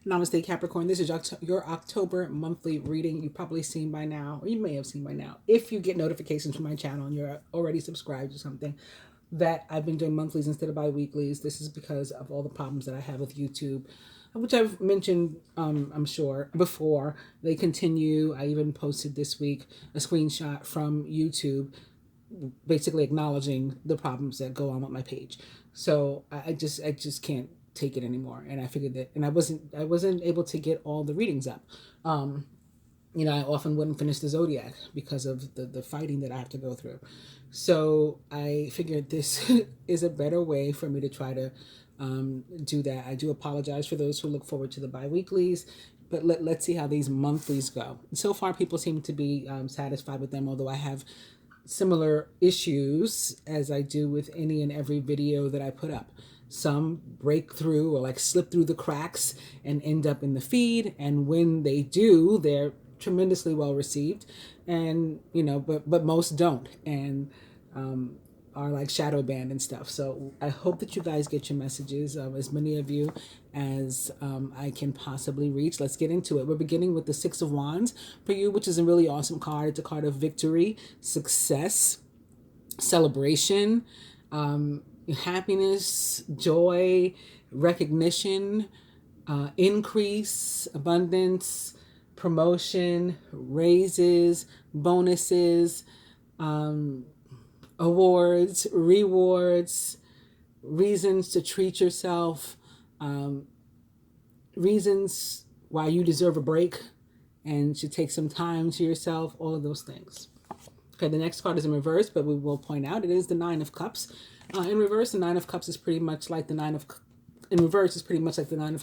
Namaste Capricorn. This is your October monthly reading. You've probably seen by now, or you may have seen by now, if you get notifications from my channel and you're already subscribed or something, that I've been doing monthlies instead of bi-weeklies. This is because of all the problems that I have with YouTube, which I've mentioned, I'm sure, before. They continue. I even posted this week a screenshot from YouTube basically acknowledging the problems that go on with my page. So I just can't take it anymore. And I figured that, and I wasn't able to get all the readings up. I often wouldn't finish the zodiac because of the fighting that I have to go through. So I figured this is a better way for me to try to do that. I do apologize for those who look forward to the bi-weeklies, but let's see how these monthlies go. So far, people seem to be satisfied with them, although I have similar issues as I do with any and every video that I put up. Some break through or like slip through the cracks and end up in the feed. And when they do, they're tremendously well received. And, but most don't, and are like shadow banned and stuff. So I hope that you guys get your messages, as many of you as I can possibly reach. Let's get into it. We're beginning with the Six of Wands for you, which is a really awesome card. It's a card of victory, success, celebration, happiness, joy, recognition, increase, abundance, promotion, raises, bonuses, awards, rewards, reasons to treat yourself, reasons why you deserve a break and should take some time to yourself, all of those things. Okay, the next card is in reverse, but we will point out it is the Nine of Cups. In reverse, the Nine of Cups is pretty much like the Nine of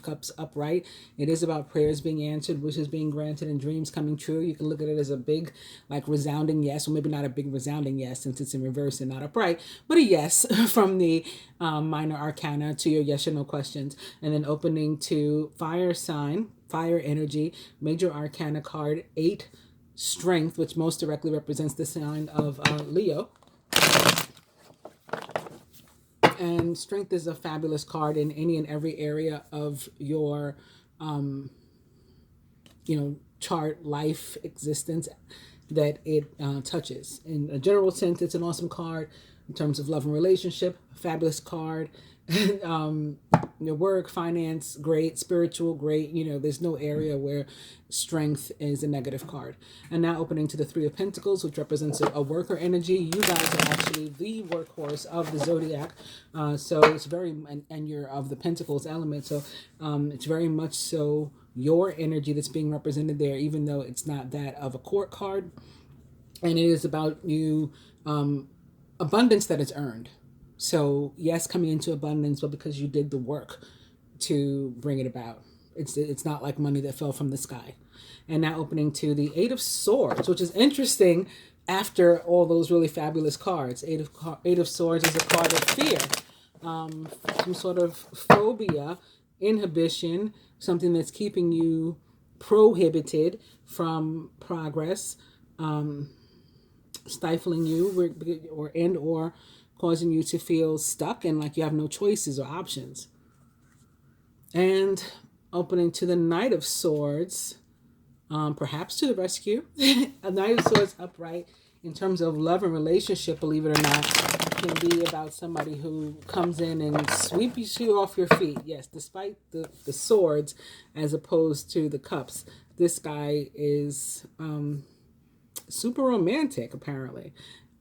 Cups upright. It is about prayers being answered, wishes being granted, and dreams coming true. You can look at it as a big, like, resounding yes, or maybe not a big resounding yes since it's in reverse and not upright, but a yes from the minor arcana to your yes or no questions. And then opening to fire sign, fire energy, major arcana card 8, strength, which most directly represents the sign of Leo. And strength is a fabulous card in any and every area of your, chart, life, existence that it touches. In a general sense, it's an awesome card. In terms of love and relationship, a fabulous card. Your work, finance, great. Spiritual, great. There's no area where strength is a negative card. And now opening to the Three of Pentacles, which represents a worker energy. You guys are actually the workhorse of the zodiac. So it's and you're of the Pentacles element. So it's very much so your energy that's being represented there, even though it's not that of a court card. And it is about you, abundance that is earned. So yes, coming into abundance, but because you did the work to bring it about. It's not like money that fell from the sky. And now opening to the Eight of Swords, which is interesting after all those really fabulous cards. Eight of Swords is a card of fear, some sort of phobia, inhibition, something that's keeping you prohibited from progress, stifling you, or causing you to feel stuck and like you have no choices or options. And opening to the Knight of Swords, perhaps to the rescue. A Knight of Swords upright, in terms of love and relationship, believe it or not, can be about somebody who comes in and sweeps you off your feet. Yes, despite the swords as opposed to the cups, this guy is super romantic, apparently.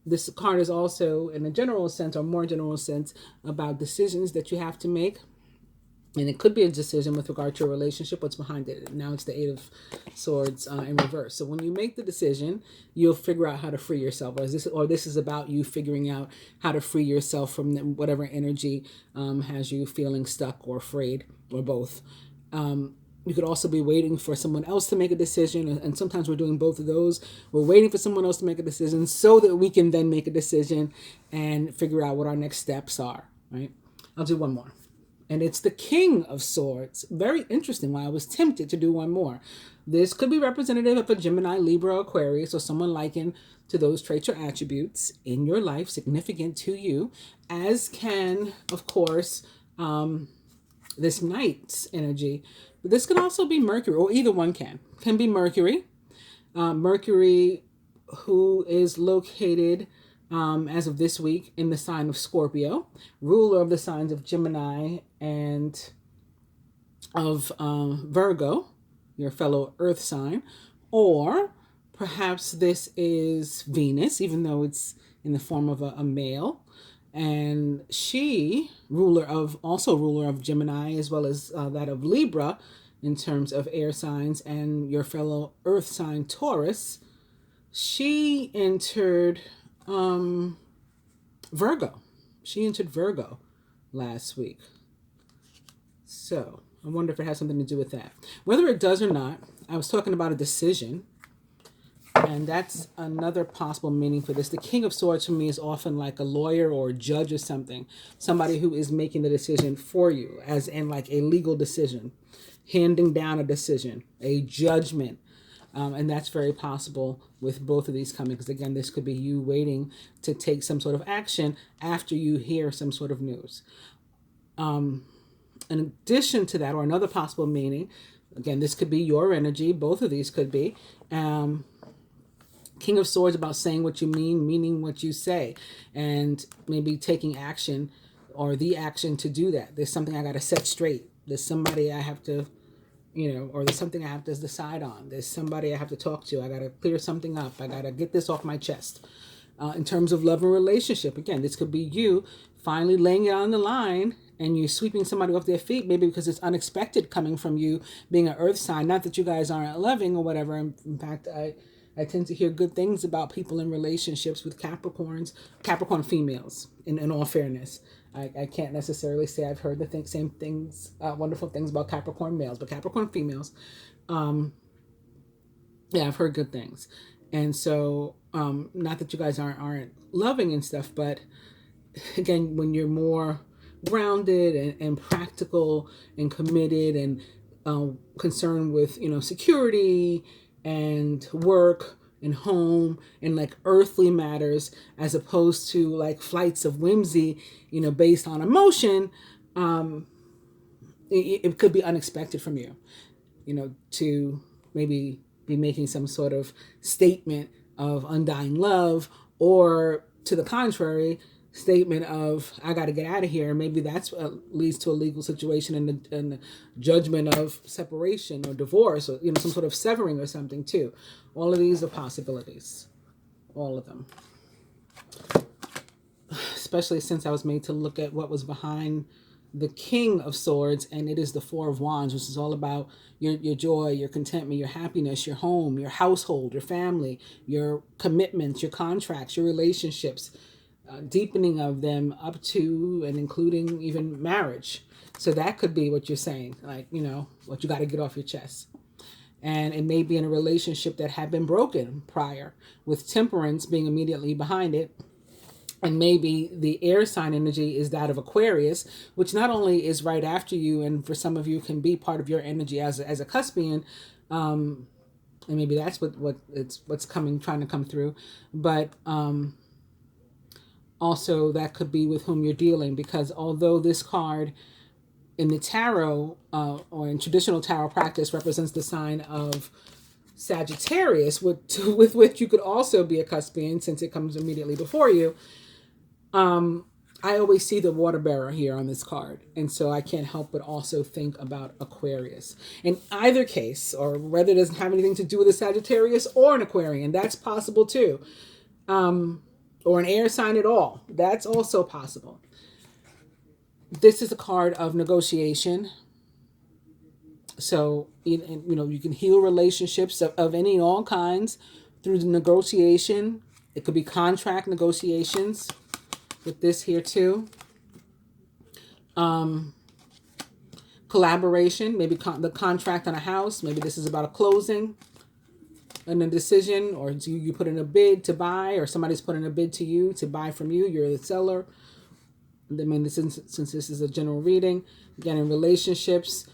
This card is also, in a general sense, or more general sense, about decisions that you have to make. And it could be a decision with regard to a relationship, what's behind it. Now it's the Eight of Swords in reverse. So when you make the decision, you'll figure out how to free yourself. Or this is about you figuring out how to free yourself from whatever energy has you feeling stuck or afraid, or both. You could also be waiting for someone else to make a decision, and sometimes we're doing both of those. We're waiting for someone else to make a decision so that we can then make a decision and figure out what our next steps are, right? I'll do one more. And it's the King of Swords. Very interesting why I was tempted to do one more. This could be representative of a Gemini, Libra, Aquarius, or someone likened to those traits or attributes in your life, significant to you, as can, of course, this Knight's energy. But this could also be Mercury, or either one can be Mercury. Mercury, who is located as of this week in the sign of Scorpio, ruler of the signs of Gemini and of Virgo, your fellow earth sign. Or perhaps this is Venus, even though it's in the form of a male. And she, also ruler of Gemini, as well as that of Libra, in terms of air signs, and your fellow earth sign Taurus, she entered Virgo. She entered Virgo last week. So I wonder if it has something to do with that. Whether it does or not, I was talking about a decision, and that's another possible meaning for this. The King of Swords for me is often like a lawyer or a judge or something, somebody who is making the decision for you, as in like a legal decision, handing down a decision, a judgment. And that's very possible with both of these coming, because again, this could be you waiting to take some sort of action after you hear some sort of news. In addition to that, or another possible meaning, again, this could be your energy. Both of these could be. King of Swords about saying what you mean, meaning what you say, and maybe taking action or the action to do that. There's something I got to set straight. There's somebody I have to, or there's something I have to decide on. There's somebody I have to talk to. I got to clear something up. I got to get this off my chest. In terms of love and relationship, again, this could be you finally laying it on the line and you're sweeping somebody off their feet, maybe because it's unexpected coming from you being an earth sign. Not that you guys aren't loving or whatever. In fact, I tend to hear good things about people in relationships with Capricorn females, in all fairness. I can't necessarily say I've heard the same things, wonderful things about Capricorn males, but Capricorn females, yeah, I've heard good things. And so, not that you guys aren't loving and stuff, but again, when you're more grounded and practical and committed and concerned with, security and work and home and like earthly matters, as opposed to like flights of whimsy, based on emotion, it could be unexpected from you, to maybe be making some sort of statement of undying love, or to the contrary, statement of I got to get out of here. Maybe that's what leads to a legal situation and the judgment of separation or divorce, or some sort of severing or something too. All of these are possibilities, all of them. Especially since I was made to look at what was behind the King of Swords, and it is the Four of Wands, which is all about your joy, your contentment, your happiness, your home, your household, your family, your commitments, your contracts, your relationships, deepening of them up to and including even marriage. So that could be what you're saying, like, what you got to get off your chest. And it may be in a relationship that had been broken prior, with Temperance being immediately behind it. And maybe the air sign energy is that of Aquarius, which not only is right after you, and for some of you can be part of your energy as a cuspian, and maybe that's what's trying to come through, but also that could be with whom you're dealing, because although this card in the tarot or in traditional tarot practice represents the sign of Sagittarius, with which you could also be a cuspian since it comes immediately before you, I always see the water bearer here on this card. And so I can't help but also think about Aquarius. In either case, or whether it doesn't have anything to do with a Sagittarius or an Aquarian, that's possible too. Or an air sign at all. That's also possible. This is a card of negotiation. So, you can heal relationships of any and all kinds through the negotiation. It could be contract negotiations with this here too. Collaboration, maybe the contract on a house. Maybe this is about a closing and a decision, or you put in a bid to buy, or somebody's putting a bid to you to buy from you. You're the seller. I mean, since this is a general reading, again, in relationships,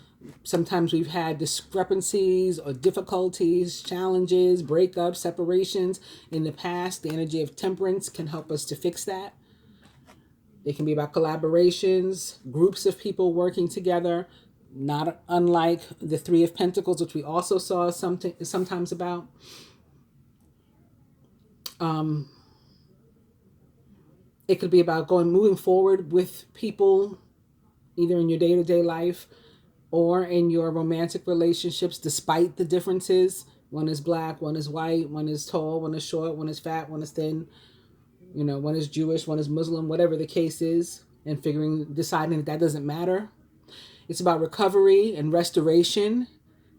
sometimes we've had discrepancies or difficulties, challenges, breakups, separations in the past. The energy of Temperance can help us to fix that. It can be about collaborations, groups of people working together, not unlike the Three of Pentacles, which we also saw sometimes about. It could be about moving forward with people, either in your day-to-day life or in your romantic relationships, despite the differences. One is black, one is white, one is tall, one is short, one is fat, one is thin. One is Jewish, one is Muslim, whatever the case is, and deciding that doesn't matter. It's about recovery and restoration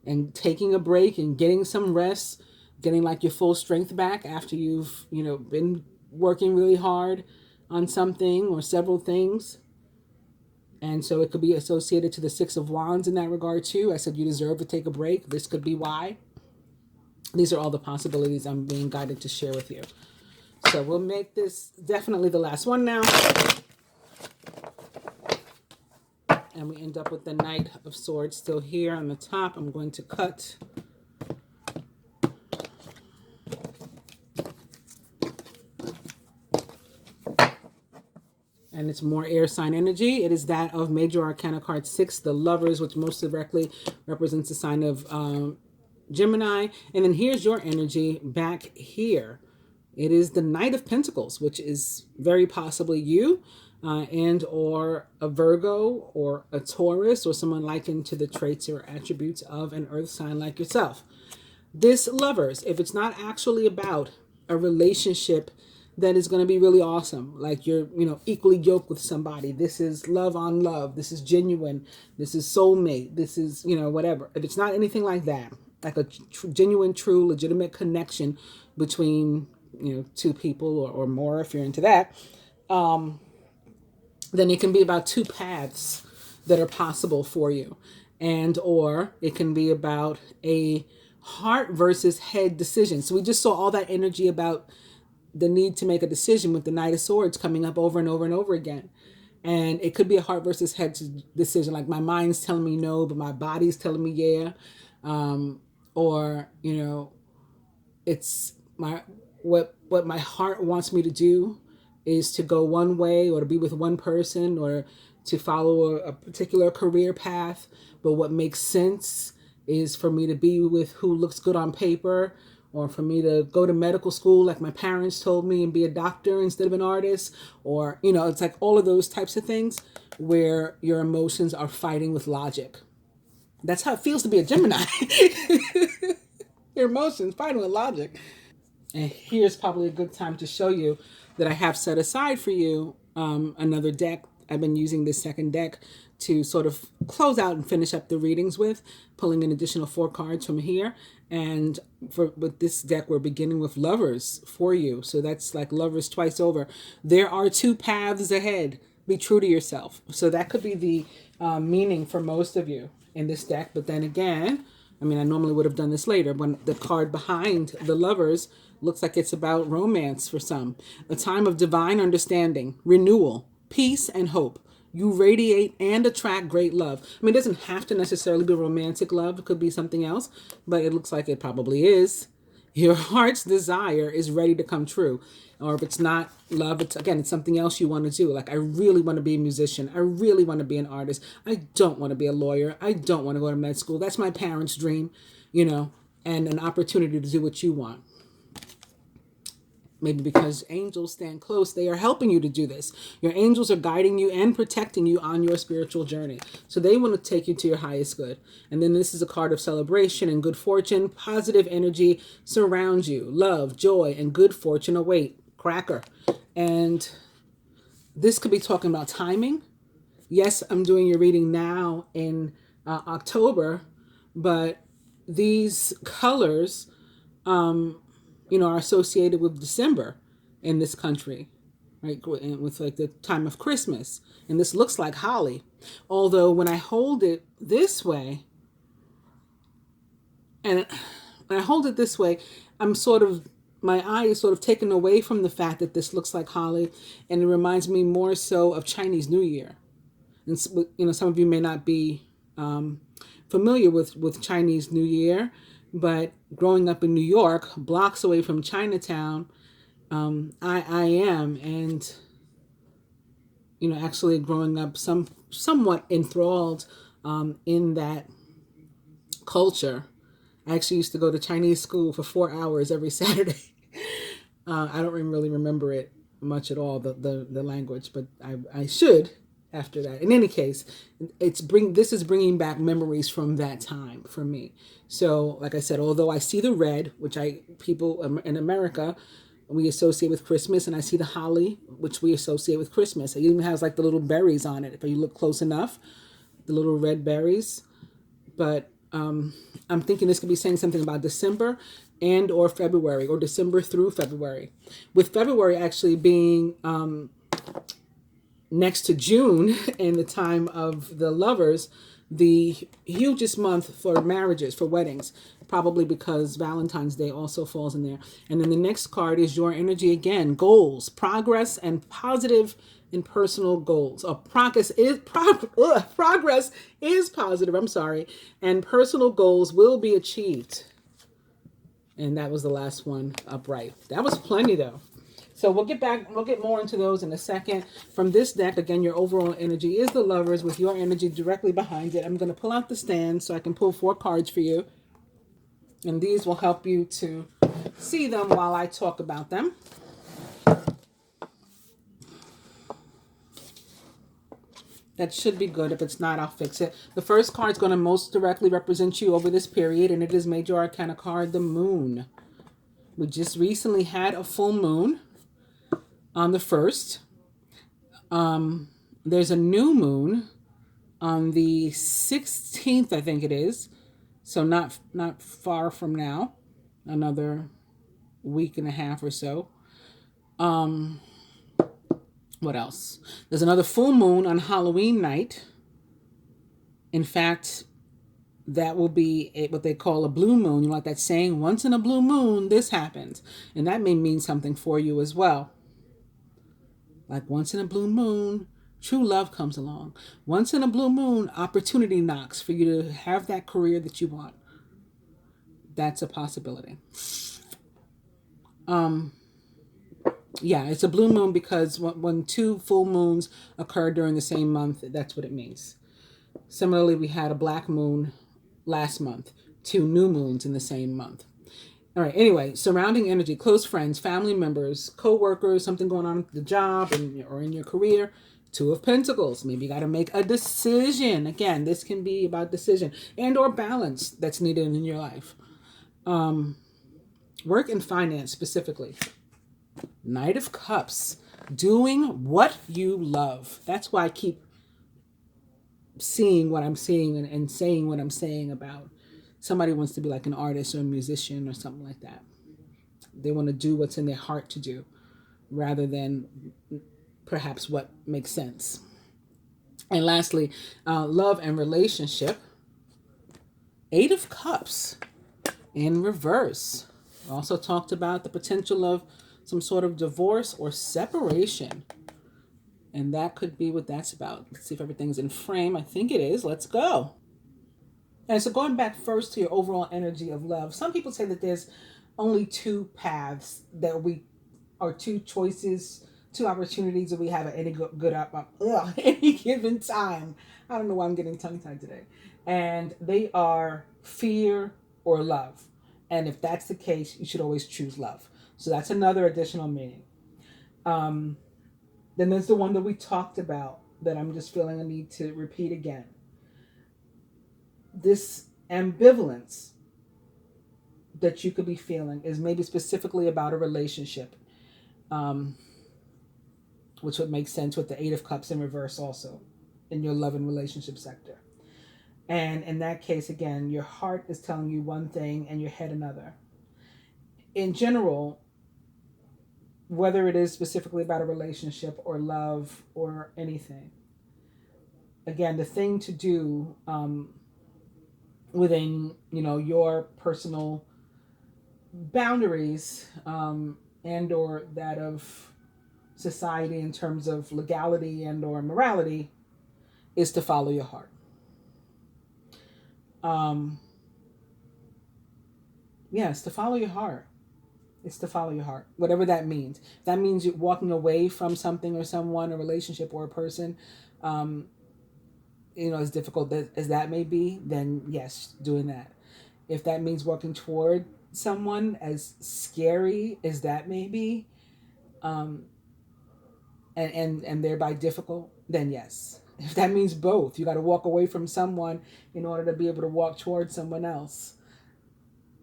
and taking a break and getting some rest, getting like your full strength back after you've, been working really hard on something or several things. And so it could be associated to the Six of Wands in that regard too. I said you deserve to take a break. This could be why. These are all the possibilities I'm being guided to share with you. So we'll make this definitely the last one now. And we end up with the Knight of Swords still here on the top. I'm going to cut. And it's more air sign energy. It is that of Major Arcana card 6, the Lovers, which most directly represents the sign of Gemini. And then here's your energy back here. It is the Knight of Pentacles, which is very possibly you and or a Virgo or a Taurus or someone likened to the traits or attributes of an earth sign like yourself. This Lovers, if it's not actually about a relationship that is going to be really awesome, like you're, equally yoked with somebody. This is love on love. This is genuine. This is soulmate. This is, whatever. If it's not anything like that, like a genuine, true, legitimate connection between two people or more, if you're into that, then it can be about two paths that are possible for you. And or it can be about a heart versus head decision. So we just saw all that energy about the need to make a decision with the Knight of Swords coming up over and over and over again. And it could be a heart versus head decision. Like my mind's telling me no, but my body's telling me yeah. Or, it's what my heart wants me to do is to go one way or to be with one person or to follow a particular career path. But what makes sense is for me to be with who looks good on paper, or for me to go to medical school like my parents told me and be a doctor instead of an artist. Or, it's like all of those types of things where your emotions are fighting with logic. That's how it feels to be a Gemini. Your emotions fighting with logic. And here's probably a good time to show you that I have set aside for you another deck. I've been using this second deck to sort of close out and finish up the readings with, pulling an additional 4 cards from here. And with this deck, we're beginning with Lovers for you. So that's like Lovers twice over. There are 2 paths ahead. Be true to yourself. So that could be the meaning for most of you in this deck. But then again, I normally would have done this later, when the card behind the Lovers looks like it's about romance for some. A time of divine understanding, renewal, peace, and hope. You radiate and attract great love. It doesn't have to necessarily be romantic love. It could be something else, but it looks like it probably is. Your heart's desire is ready to come true. Or if it's not love, it's something else you want to do. Like, I really want to be a musician. I really want to be an artist. I don't want to be a lawyer. I don't want to go to med school. That's my parents' dream, and an opportunity to do what you want. Maybe because angels stand close, they are helping you to do this. Your angels are guiding you and protecting you on your spiritual journey. So they want to take you to your highest good. And then this is a card of celebration and good fortune. Positive energy surrounds you. Love, joy, and good fortune await. Cracker. And this could be talking about timing. Yes, I'm doing your reading now in October, but these colors are associated with December in this country, right? With like the time of Christmas. And this looks like holly. Although when I hold it this way, and when I hold it this way, my eye is sort of taken away from the fact that this looks like holly. And it reminds me more so of Chinese New Year. And, some of you may not be familiar with Chinese New Year. But growing up in New York, blocks away from Chinatown, I am, and actually growing up somewhat enthralled in that culture. I actually used to go to Chinese school for 4 hours every Saturday. I don't really remember it much at all, the language, but I should after that. In any case, this is bringing back memories from that time for me. So, like I said, although I see the red, which people in America, we associate with Christmas, and I see the holly, which we associate with Christmas. It even has like the little berries on it, if you look close enough, the little red berries. But I'm thinking this could be saying something about December and or February, or December through February. With February actually being next to June and the time of the lovers, the hugest month for marriages, for weddings, probably because Valentine's Day also falls in there. And then the next card is your energy again, goals, progress, and positive and personal goals. Progress is positive, I'm sorry, and personal goals will be achieved. And that was the last one upright. That was plenty though. So we'll get more into those in a second. From this deck, again, your overall energy is the lovers with your energy directly behind it. I'm going to pull out the stand so I can pull 4 cards for you. And these will help you to see them while I talk about them. That should be good. If it's not, I'll fix it. The first card is going to most directly represent you over this period, and it is Major Arcana card, the Moon. We just recently had a full moon on the 1st. There's a new moon on the 16th, I think it is. So not far from now. Another week and a half or so. What else? There's another full moon on Halloween night. In fact, that will be what they call a blue moon. You know, like that saying, once in a blue moon, this happens. And that may mean something for you as well. Like once in a blue moon, true love comes along. Once in a blue moon, opportunity knocks for you to have that career that you want. That's a possibility. Yeah, it's a blue moon because when 2 full moons occur during the same month, that's what it means. Similarly, we had a black moon last month, 2 new moons in the same month. All right, anyway, surrounding energy, close friends, family members, co-workers, something going on at the job or in your career. 2 of Pentacles, maybe you got to make a decision. Again, this can be about decision and or balance that's needed in your life. Work and finance specifically. Knight of Cups, doing what you love. That's why I keep seeing what I'm seeing and saying what I'm saying about somebody wants to be like an artist or a musician or something like that. They want to do what's in their heart to do rather than perhaps what makes sense. And lastly, love and relationship. 8 of Cups in reverse. Also talked about the potential of some sort of divorce or separation. And that could be what that's about. Let's see if everything's in frame. I think it is. Let's go. And so going back first to your overall energy of love, some people say that there's only 2 paths or 2 choices, 2 opportunities that we have at any any given time. I don't know why I'm getting tongue-tied today. And they are fear or love. And if that's the case, you should always choose love. So that's another additional meaning. Then there's the one that we talked about that I'm just feeling a need to repeat again. This ambivalence that you could be feeling is maybe specifically about a relationship, which would make sense with the 8 of Cups in reverse also in your love and relationship sector. And in that case, again, your heart is telling you one thing and your head another. In general, whether it is specifically about a relationship or love or anything, again, the thing to do within, your personal boundaries and or that of society in terms of legality and or morality is to follow your heart. It's to follow your heart. It's to follow your heart, whatever that means. If that means you're walking away from something or someone, a relationship or a person, as difficult as that may be, then yes, doing that. If that means working toward someone, as scary as that may be, um, and thereby difficult, then yes. If that means both, you got to walk away from someone in order to be able to walk towards someone else.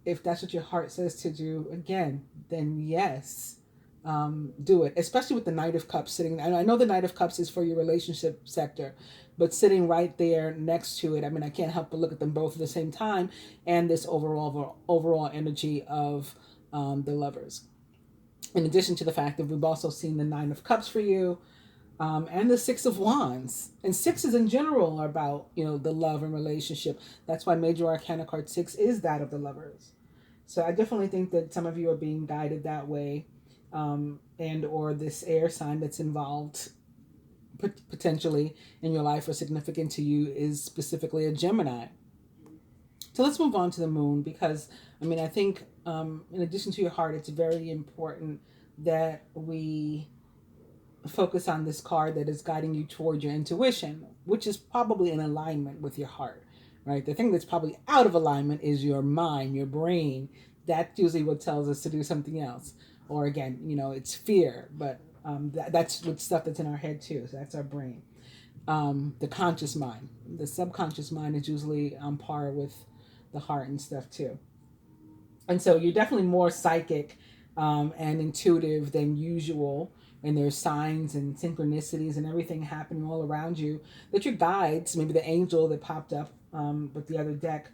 If that's what your heart says to do, again, then yes, do it. Especially with the Knight of Cups sitting. I know the Knight of Cups is for your relationship sector, but sitting right there next to it, I mean, I can't help but look at them both at the same time, and this overall energy of the Lovers. In addition to the fact that we've also seen the Nine of Cups for you, and the Six of Wands. And sixes in general are about, the love and relationship. That's why Major Arcana card 6 is that of the Lovers. So I definitely think that some of you are being guided that way, and or this air sign that's involved potentially in your life or significant to you is specifically a Gemini. So let's move on to the moon, because I think in addition to your heart, it's very important that we focus on this card that is guiding you toward your intuition, which is probably in alignment with your heart, right? The thing that's probably out of alignment is your mind, your brain. That's usually what tells us to do something else. Or again, it's fear, but that's with stuff that's in our head too. So that's our brain. The conscious mind. The subconscious mind is usually on par with the heart and stuff too. And so you're definitely more psychic and intuitive than usual. And there's signs and synchronicities and everything happening all around you that your guides, maybe the angel that popped up with the other deck,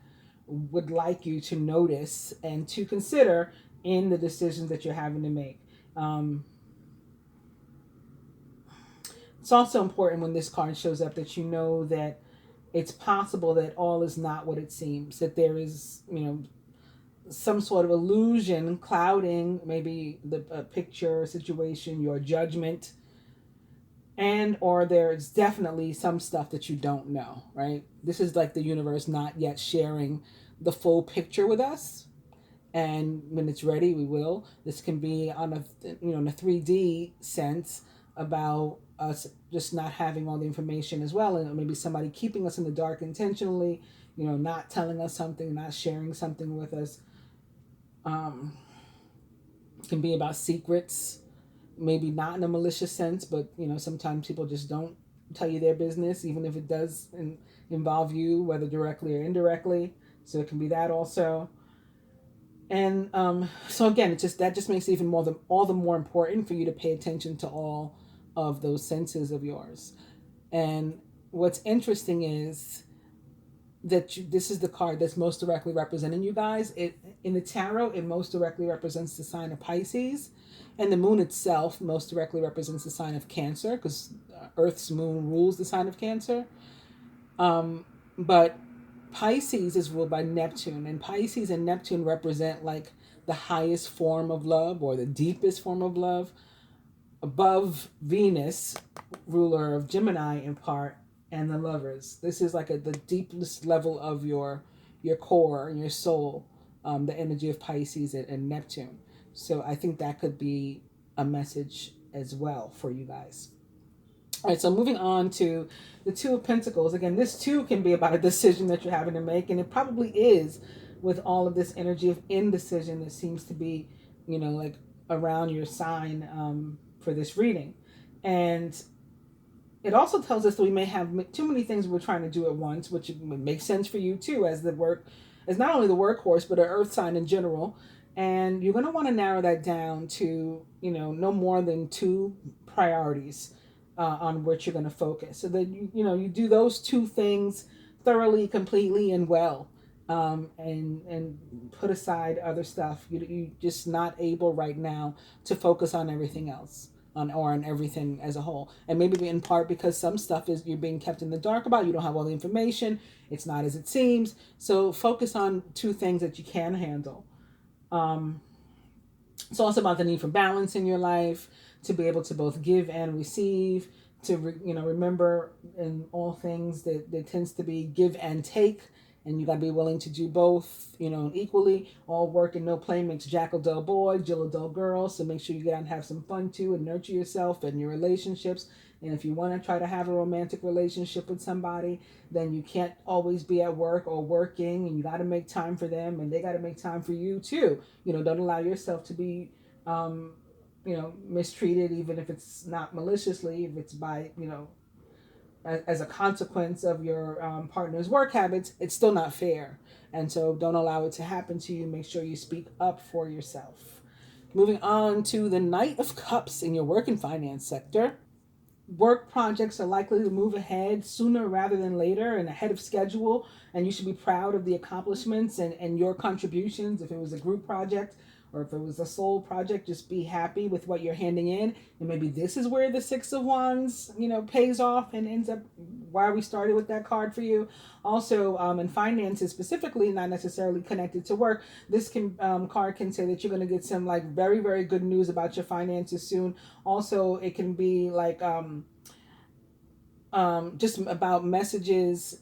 would like you to notice and to consider in the decisions that you're having to make. It's also important when this card shows up that you know that it's possible that all is not what it seems, that there is, some sort of illusion clouding maybe the picture, situation, your judgment, and or there's definitely some stuff that you don't know, right? This is like the universe not yet sharing the full picture with us, and when it's ready, we will. This can be on a in a 3D sense about us just not having all the information as well, and maybe somebody keeping us in the dark intentionally, not telling us something, not sharing something with us. Can be about secrets, maybe not in a malicious sense, but sometimes people just don't tell you their business, even if it does involve you, whether directly or indirectly. So it can be that also. And so again, that just makes it even all the more important for you to pay attention to all of those senses of yours. And what's interesting is that this is the card that's most directly representing you guys. In the tarot, it most directly represents the sign of Pisces, and the moon itself most directly represents the sign of Cancer, because Earth's moon rules the sign of Cancer. But Pisces is ruled by Neptune, and Pisces and Neptune represent like the highest form of love or the deepest form of love, above Venus, ruler of Gemini in part, and the Lovers. This is like the deepest level of your core and your soul, the energy of Pisces and Neptune. So I think that could be a message as well for you guys. All right, so moving on to the Two of Pentacles. Again, this too can be about a decision that you're having to make, and it probably is with all of this energy of indecision that seems to be, like around your sign for this reading. And it also tells us that we may have too many things we're trying to do at once, which makes sense for you too, as not only the workhorse, but an earth sign in general. And you're going to want to narrow that down to, no more than 2 priorities on which you're going to focus. So that, you do those 2 things thoroughly, completely, and well. And put aside other stuff. You're just not able right now to focus on everything else. On everything as a whole. And maybe in part because some stuff is you're being kept in the dark about. You don't have all the information. It's not as it seems. So focus on 2 things that you can handle. It's also about the need for balance in your life, to be able to both give and receive, to remember in all things that there tends to be give and take. And you got to be willing to do both, equally. All work and no play makes Jack a dull boy, Jill a dull girl. So make sure you get out and have some fun too, and nurture yourself and your relationships And if you want to try to have a romantic relationship with somebody, then you can't always be at work or working, and you got to make time for them, and they got to make time for you too. Don't allow yourself to be, mistreated, even if it's not maliciously, if it's by, as a consequence of your partner's work habits. It's still not fair. And so don't allow it to happen to you. Make sure you speak up for yourself. Moving on to the Knight of Cups in your work and finance sector. Work projects are likely to move ahead sooner rather than later and ahead of schedule. And you should be proud of the accomplishments and your contributions. If it was a group project, or if it was a soul project, just be happy with what you're handing in. And maybe this is where the Six of Wands, pays off and ends up why we started with that card for you. Also, in finances specifically, not necessarily connected to work, this card can say that you're going to get some like very, very good news about your finances soon. Also, it can be like just about messages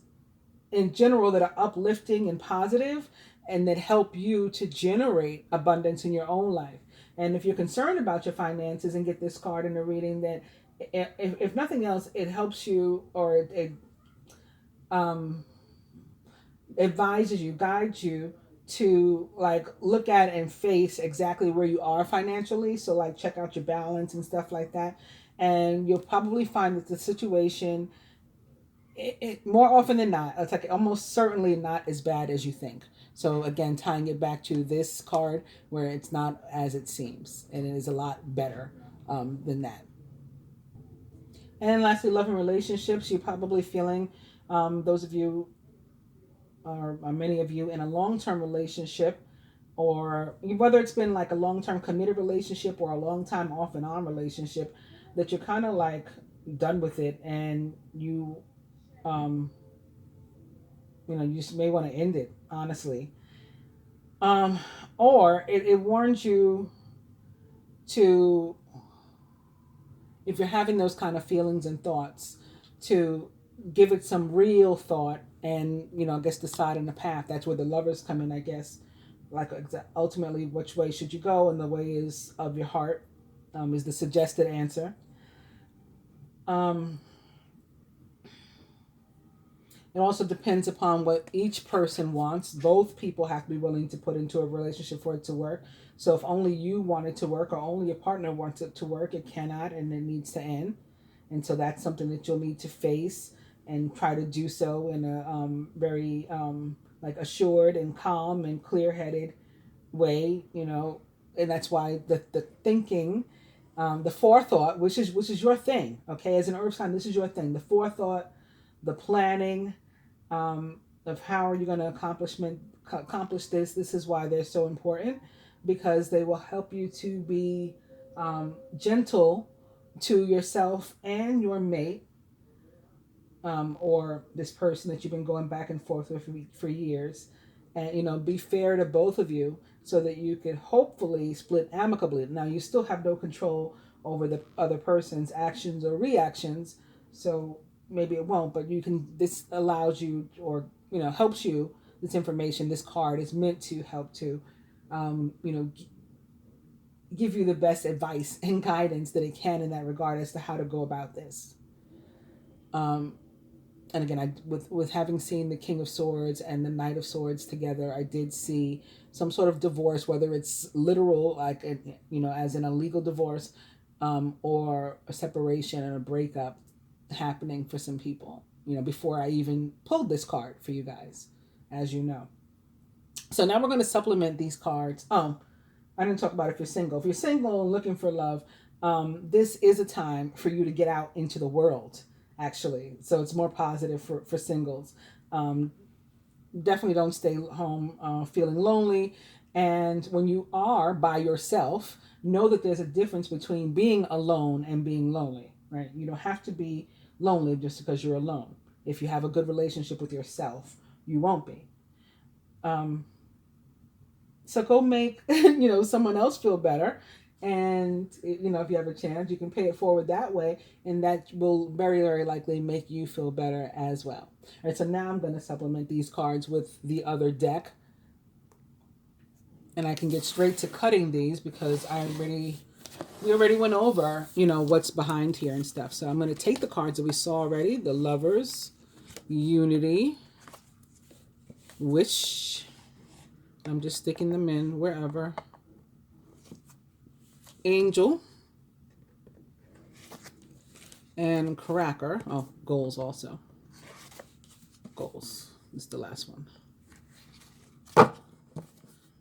in general that are uplifting and positive, and that help you to generate abundance in your own life. And if you're concerned about your finances and get this card in the reading, that if nothing else, it helps you, or it advises you, guides you to like look at and face exactly where you are financially. So like check out your balance and stuff like that. And you'll probably find that the situation, it more often than not, it's like almost certainly not as bad as you think. So again, tying it back to this card where it's not as it seems, and it is a lot better than that. And lastly, love and relationships. You're probably feeling, those of you, or many of you, in a long-term relationship, or whether it's been like a long-term committed relationship or a long-time off and on relationship, that you're kind of like done with it, and you you just may want to end it, honestly. Or it warns you to, if you're having those kind of feelings and thoughts, to give it some real thought and, I guess decide on the path. That's where the Lovers come in, I guess. Like ultimately, which way should you go? And the way is of your heart, is the suggested answer. It also depends upon what each person wants. Both people have to be willing to put into a relationship for it to work. So if only you want it to work, or only your partner wants it to work, it cannot, and it needs to end. And so that's something that you'll need to face and try to do so in a very like assured and calm and clear-headed way, and that's why the thinking, the forethought, which is your thing, okay? As an earth sign, this is your thing. The forethought, the planning, of how are you going to accomplish this. This is why they're so important, because they will help you to be gentle to yourself and your mate, or this person that you've been going back and forth with for years, and be fair to both of you so that you can hopefully split amicably. Now, you still have no control over the other person's actions or reactions, so maybe it won't, but you can, this allows you, or helps you, this information, this card is meant to help to give you the best advice and guidance that it can in that regard as to how to go about this. And again, with having seen the King of Swords and the Knight of Swords together, I did see some sort of divorce, whether it's literal, like as in a legal divorce, or a separation and a breakup happening for some people, before I even pulled this card for you guys, as you know. So now we're going to supplement these cards. I didn't talk about if you're single. If you're single and looking for love, this is a time for you to get out into the world, actually. So it's more positive for singles. Definitely don't stay home feeling lonely. And when you are by yourself, know that there's a difference between being alone and being lonely, right? You don't have to be lonely just because you're alone. If you have a good relationship with yourself, you won't be. So go make, someone else feel better. And, if you have a chance, you can pay it forward that way. And that will very, very likely make you feel better as well. All right, so now I'm going to supplement these cards with the other deck. And I can get straight to cutting these because I already we already went over, you know, what's behind here and stuff. So I'm going to take the cards that we saw already. The Lovers, Unity, Wish. I'm just sticking them in wherever. Angel. And Cracker. Oh, Goals also. Goals is the last one.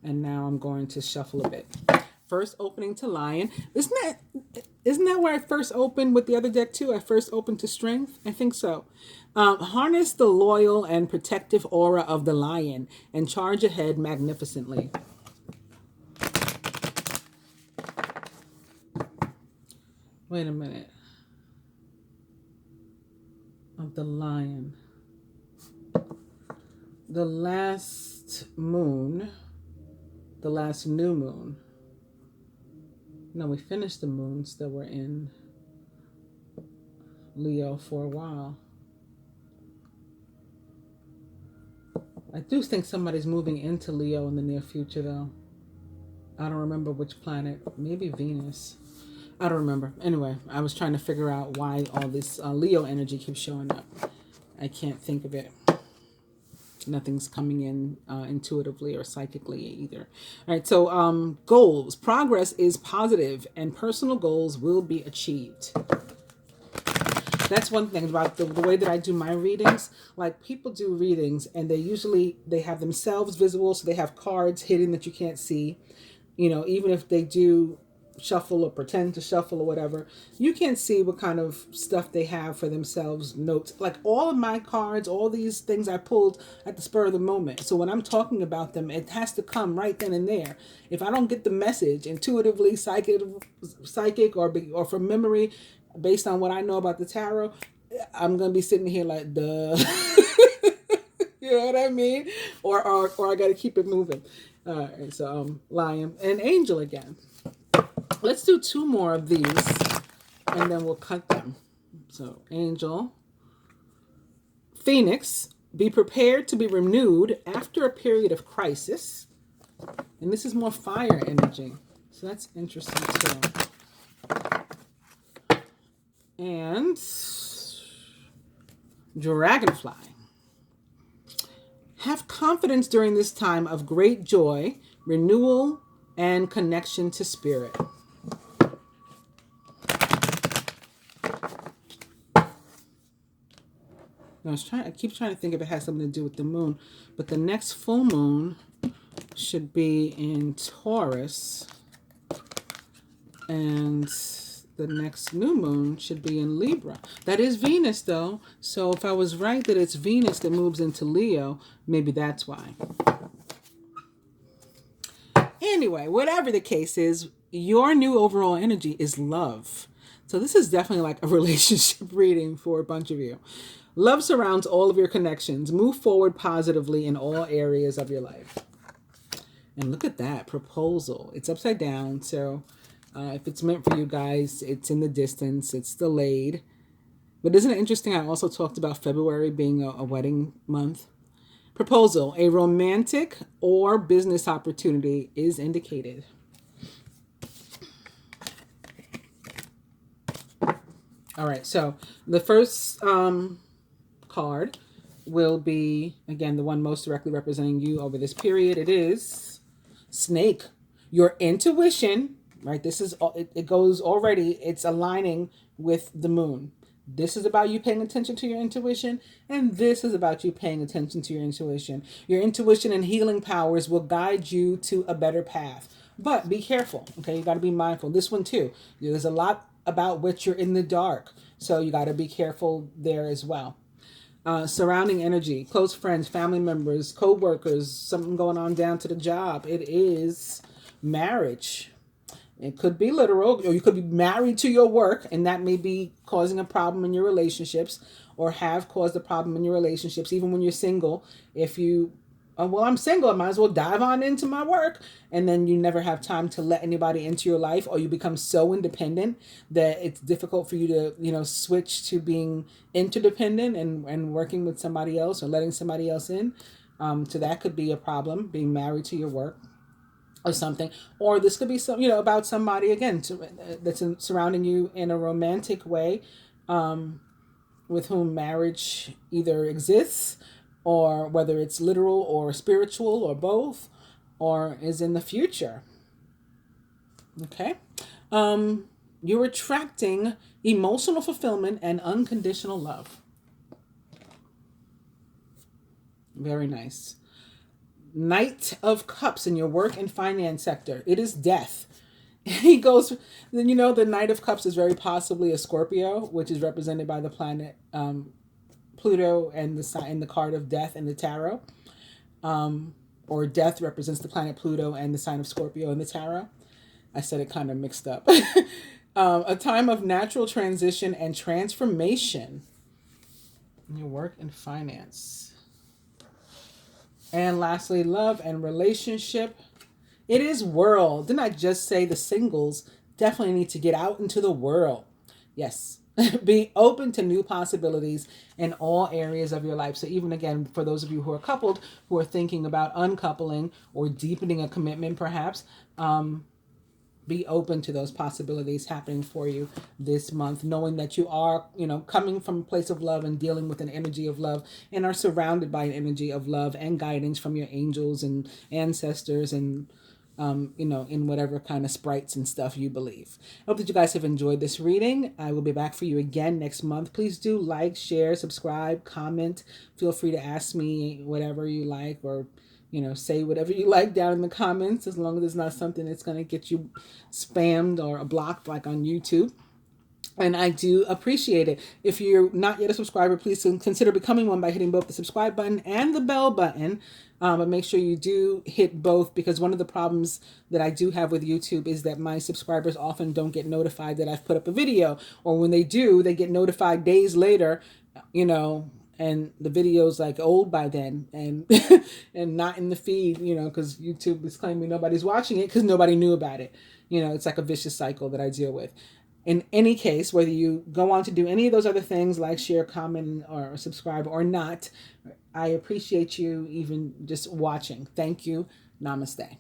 And now I'm going to shuffle a bit. First opening to Lion. Isn't that where I first opened with the other deck too? I first opened to Strength? I think so. Harness the loyal and protective aura of the Lion and charge ahead magnificently. Wait a minute. Of the Lion. The last moon. The last new moon. No, we finished the moons that were in Leo for a while. I do think somebody's moving into Leo in the near future, though. I don't remember which planet. Maybe Venus. I don't remember. Anyway, I was trying to figure out why all this Leo energy keeps showing up. I can't think of it. Nothing's coming in intuitively or psychically either. All right, so goals. Progress is positive and personal goals will be achieved. That's one thing about the way that I do my readings. Like, people do readings and they have themselves visible, so they have cards hidden that you can't see. You know, even if they do shuffle or pretend to shuffle or whatever, you can't see what kind of stuff they have for themselves, notes. Like, all of my cards, all these things I pulled at the spur of the moment. So when I'm talking about them, it has to come right then and there. If I don't get the message intuitively, psychic or from memory, based on what I know about the tarot, I'm gonna be sitting here like, duh. You know what I mean? Or I gotta keep it moving. All right, so Lion and Angel again. Let's do 2 more of these and then we'll cut them. So Angel. Phoenix. Be prepared to be renewed after a period of crisis. And this is more fire energy. So that's interesting too. And Dragonfly. Have confidence during this time of great joy, renewal, and connection to spirit. I keep trying to think if it has something to do with the moon, but the next full moon should be in Taurus, and the next new moon should be in Libra. That is Venus, though. So if I was right that it's Venus that moves into Leo, maybe that's why. Anyway, whatever the case is, your new overall energy is love. So this is definitely like a relationship reading for a bunch of you. Love surrounds all of your connections. Move forward positively in all areas of your life. And look at that, proposal. It's upside down. So if it's meant for you guys, it's in the distance. It's delayed. But isn't it interesting? I also talked about February being a wedding month. Proposal. A romantic or business opportunity is indicated. All right. So the first card will be, again, the one most directly representing you over this period. It is Snake. Your intuition, right? This is, it goes already, it's aligning with the moon. This is about you paying attention to your intuition, and this is about you paying attention to your intuition. Your intuition and healing powers will guide you to a better path. But be careful, okay? You got to be mindful. This one too. There's a lot about which you're in the dark, so you got to be careful there as well. Surrounding energy, close friends, family members, co-workers, something going on down to the job. It is marriage. It could be literal, or you could be married to your work, and that may be causing a problem in your relationships, or have caused a problem in your relationships, even when you're single. If you, well, I'm single, I might as well dive on into my work, and then you never have time to let anybody into your life, or you become so independent that it's difficult for you to, switch to being interdependent and working with somebody else or letting somebody else in. So that could be a problem, being married to your work. or something. Or this could be some, about somebody again that's surrounding you in a romantic way, with whom marriage either exists, or whether it's literal or spiritual or both, or is in the future. Okay. You're attracting emotional fulfillment and unconditional love. Very nice. Knight of Cups in your work and finance sector. It is death. He goes, then the Knight of Cups is very possibly a Scorpio, which is represented by the planet Pluto and the card of death in the tarot. Or death represents the planet Pluto and the sign of Scorpio in the tarot. I said it kind of mixed up. A time of natural transition and transformation in your work and finance. And lastly, love and relationship. It is world. Didn't I just say the singles definitely need to get out into the world? Yes. Be open to new possibilities in all areas of your life. So even again, for those of you who are coupled, who are thinking about uncoupling or deepening a commitment perhaps, be open to those possibilities happening for you this month, knowing that you are, coming from a place of love and dealing with an energy of love and are surrounded by an energy of love and guidance from your angels and ancestors and, in whatever kind of sprites and stuff you believe. I hope that you guys have enjoyed this reading. I will be back for you again next month. Please do like, share, subscribe, comment. Feel free to ask me whatever you like, or say whatever you like down in the comments, as long as it's not something that's going to get you spammed or blocked like on YouTube. And I do appreciate it. If you're not yet a subscriber, please consider becoming one by hitting both the subscribe button and the bell button. But make sure you do hit both, because one of the problems that I do have with YouTube is that my subscribers often don't get notified that I've put up a video. Or when they do, they get notified days later, and the video's like old by then and and not in the feed, because YouTube is claiming nobody's watching it because nobody knew about it. It's like a vicious cycle that I deal with. In any case, whether you go on to do any of those other things like share, comment, or subscribe or not, I appreciate you even just watching. Thank you. Namaste.